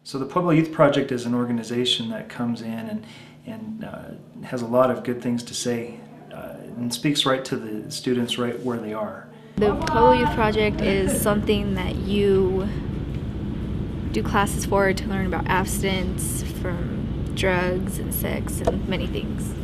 So the Pueblo Youth Project is an organization that comes in and has a lot of good things to say and speaks right to the students right where they are. The Pueblo Youth Project is something that you do classes for to learn about abstinence from drugs and sex and many things.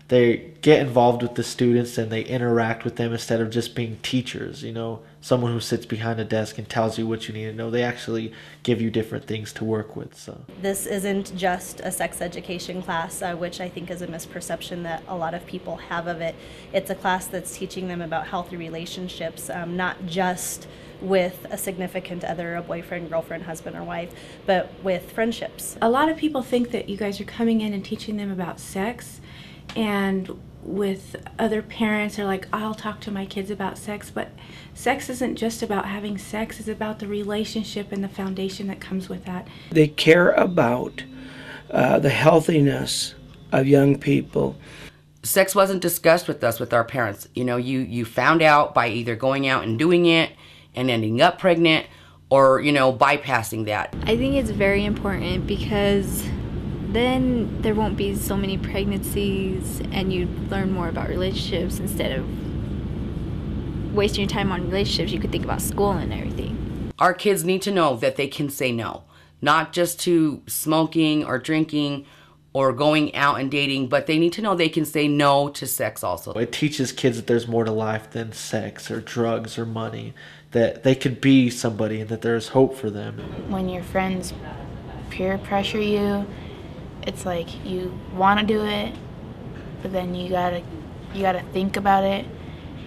They get involved with the students and they interact with them instead of just being teachers, you know, someone who sits behind a desk and tells you what you need to know. They actually give you different things to work with. So this isn't just a sex education class, which I think is a misperception that a lot of people have of it. It's a class that's teaching them about healthy relationships, not just with a significant other, a boyfriend, girlfriend, husband, or wife, but with friendships. A lot of people think that you guys are coming in and teaching them about sex, and with other parents are like, I'll talk to my kids about sex, but sex isn't just about having sex, it's about the relationship and the foundation that comes with that. They care about the healthiness of young people. Sex wasn't discussed with us, with our parents. You know, you found out by either going out and doing it and ending up pregnant, or, you know, bypassing that. I think it's very important because then there won't be so many pregnancies and you learn more about relationships. Instead of wasting your time on relationships, you could think about school and everything. Our kids need to know that they can say no, not just to smoking or drinking or going out and dating, but they need to know they can say no to sex also. it teaches kids that there's more to life than sex or drugs or money, that they could be somebody and that there's hope for them. When your friends peer pressure you, it's like you want to do it, but then you gotta think about it.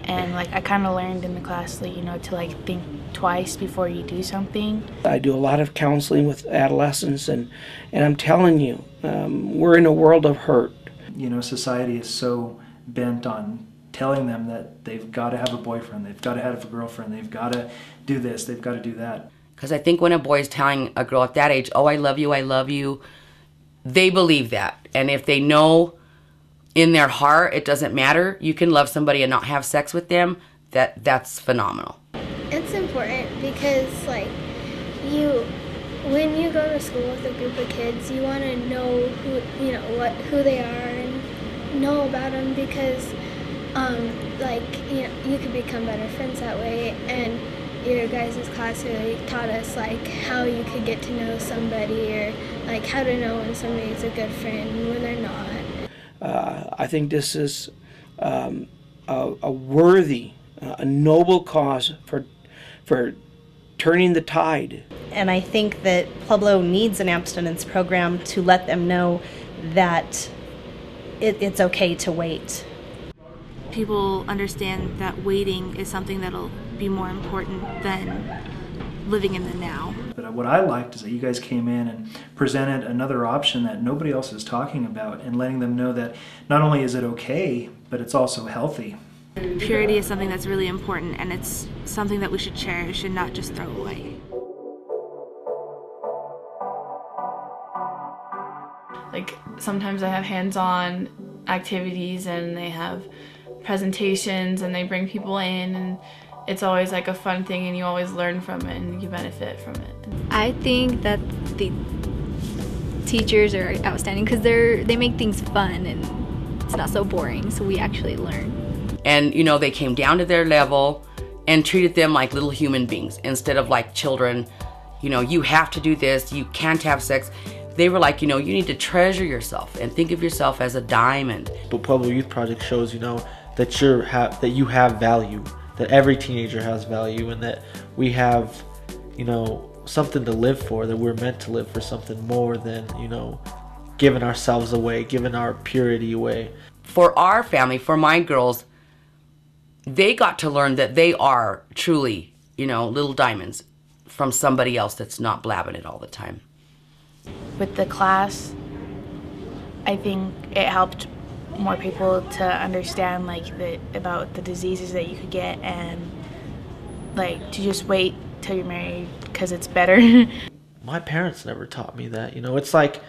And like I kind of learned in the class, like, you know, to like think twice before you do something. I do a lot of counseling with adolescents, and I'm telling you, we're in a world of hurt. You know, society is so bent on telling them that they've got to have a boyfriend, they've got to have a girlfriend, they've got to do this, they've got to do that. Because I think when a boy is telling a girl at that age, oh, I love you, they believe that. And if they know in their heart it doesn't matter, you can love somebody and not have sex with them, that's phenomenal. It's important because, like, when you go to school with a group of kids, you want to know who they are and know about them, because you could become better friends that way. And your guys' class really taught us like how you could get to know somebody, or like how to know when somebody's a good friend and when they're not. I think this is a worthy, a noble cause for turning the tide. And I think that Pueblo needs an abstinence program to let them know that it's okay to wait. People understand that waiting is something that'll be more important than living in the now. But what I liked is that you guys came in and presented another option that nobody else is talking about, and letting them know that not only is it okay, but it's also healthy. Purity is something that's really important, and it's something that we should cherish and not just throw away. Like sometimes I have hands-on activities and they have presentations and they bring people in, and it's always like a fun thing and you always learn from it and you benefit from it. I think that the teachers are outstanding because they make things fun and it's not so boring, so we actually learn. And, you know, they came down to their level and treated them like little human beings instead of like children. You know, you have to do this, you can't have sex. They were like, you know, you need to treasure yourself and think of yourself as a diamond. But Pueblo Youth Project shows, you know, that you have value, that every teenager has value, and that we have, you know, something to live for, that we're meant to live for something more than, you know, giving ourselves away, giving our purity away. For our family, for my girls, they got to learn that they are truly, you know, little diamonds from somebody else that's not blabbing it all the time. With the class, I think it helped more people to understand like about the diseases that you could get, and like to just wait till you're married because it's better. My parents never taught me that. You know, it's like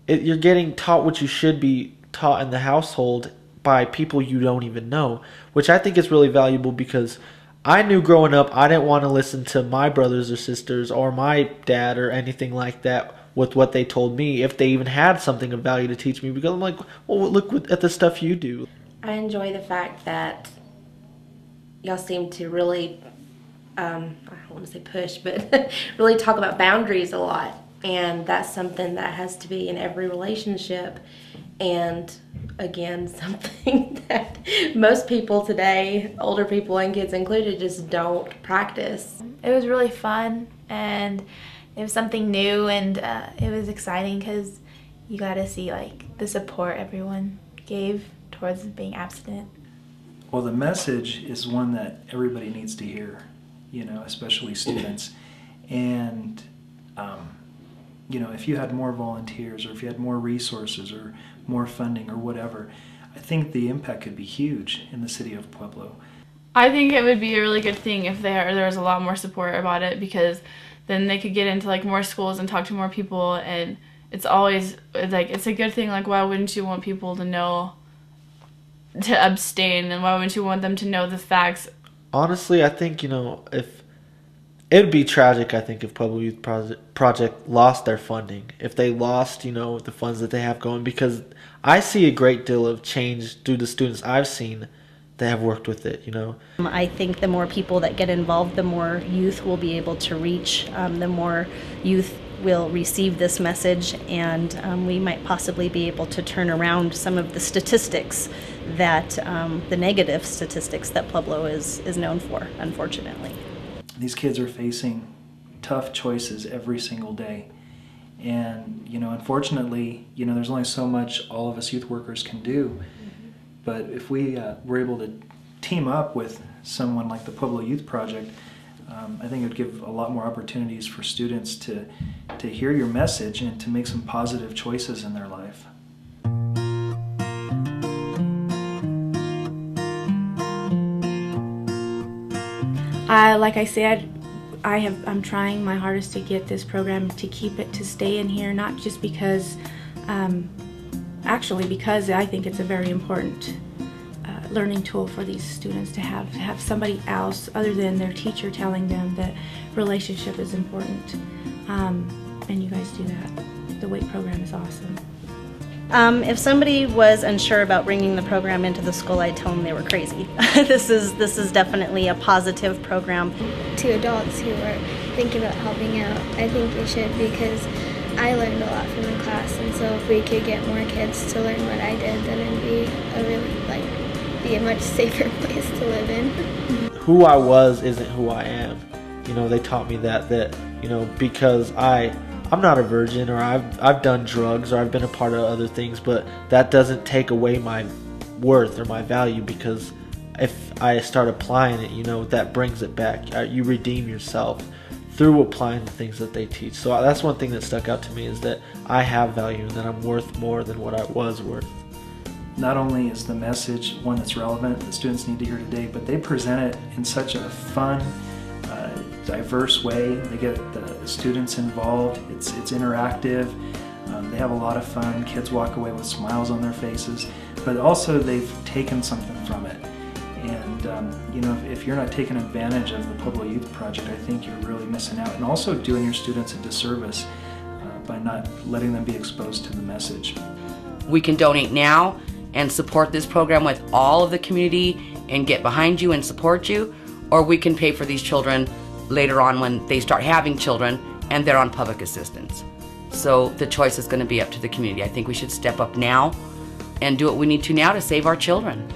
you're getting taught what you should be taught in the household by people you don't even know, which I think is really valuable, because I knew growing up I didn't want to listen to my brothers or sisters or my dad or anything like that with what they told me, if they even had something of value to teach me, because I'm like, well, look at the stuff you do. I enjoy the fact that y'all seem to really, I don't want to say push, but really talk about boundaries a lot. And that's something that has to be in every relationship. And again, something that most people today, older people and kids included, just don't practice. It was really fun, and it was something new, and it was exciting because you got to see like the support everyone gave towards being abstinent. Well, the message is one that everybody needs to hear, you know, especially students. And you know, if you had more volunteers, or if you had more resources or more funding or whatever, I think the impact could be huge in the city of Pueblo. I think it would be a really good thing if there was a lot more support about it, because then they could get into like more schools and talk to more people, and it's always like, it's a good thing. Like, why wouldn't you want people to know to abstain, and why wouldn't you want them to know the facts? Honestly, I think, you know, if it would be tragic, I think, if Pueblo Youth Project lost their funding, if they lost, you know, the funds that they have going, because I see a great deal of change through the students I've seen that have worked with it, you know. I think the more people that get involved, the more youth will be able to reach, the more youth will receive this message, and we might possibly be able to turn around some of the statistics that, the negative statistics that Pueblo is known for, unfortunately. These kids are facing tough choices every single day. And, you know, unfortunately, you know, there's only so much all of us youth workers can do. But if we were able to team up with someone like the Pueblo Youth Project, I think it would give a lot more opportunities for students to hear your message and to make some positive choices in their life. Like I said, I'm trying my hardest to get this program, to keep it, to stay in here, not just because, actually because I think it's a very important learning tool for these students to have somebody else other than their teacher telling them that relationship is important. And you guys do that. The WAIT program is awesome. If somebody was unsure about bringing the program into the school, I'd tell them they were crazy. This is definitely a positive program. To adults who are thinking about helping out, I think we should, because I learned a lot from the class, and so if we could get more kids to learn what I did, then it'd be a much safer place to live in. Who I was isn't who I am. You know, they taught me that you know, because I'm not a virgin, or I've done drugs, or I've been a part of other things, but that doesn't take away my worth or my value, because if I start applying it, you know, that brings it back. You redeem yourself through applying the things that they teach. So that's one thing that stuck out to me, is that I have value and that I'm worth more than what I was worth. Not only is the message one that's relevant that students need to hear today, but they present it in such a fun, diverse way. They get the students involved. It's interactive. They have a lot of fun. Kids walk away with smiles on their faces, but also they've taken something from it. And you know, if you're not taking advantage of the Pueblo Youth Project, I think you're really missing out, and also doing your students a disservice by not letting them be exposed to the message. We can donate now and support this program with all of the community and get behind you and support you, or we can pay for these children later on when they start having children and they're on public assistance. So the choice is going to be up to the community. I think we should step up now and do what we need to now to save our children.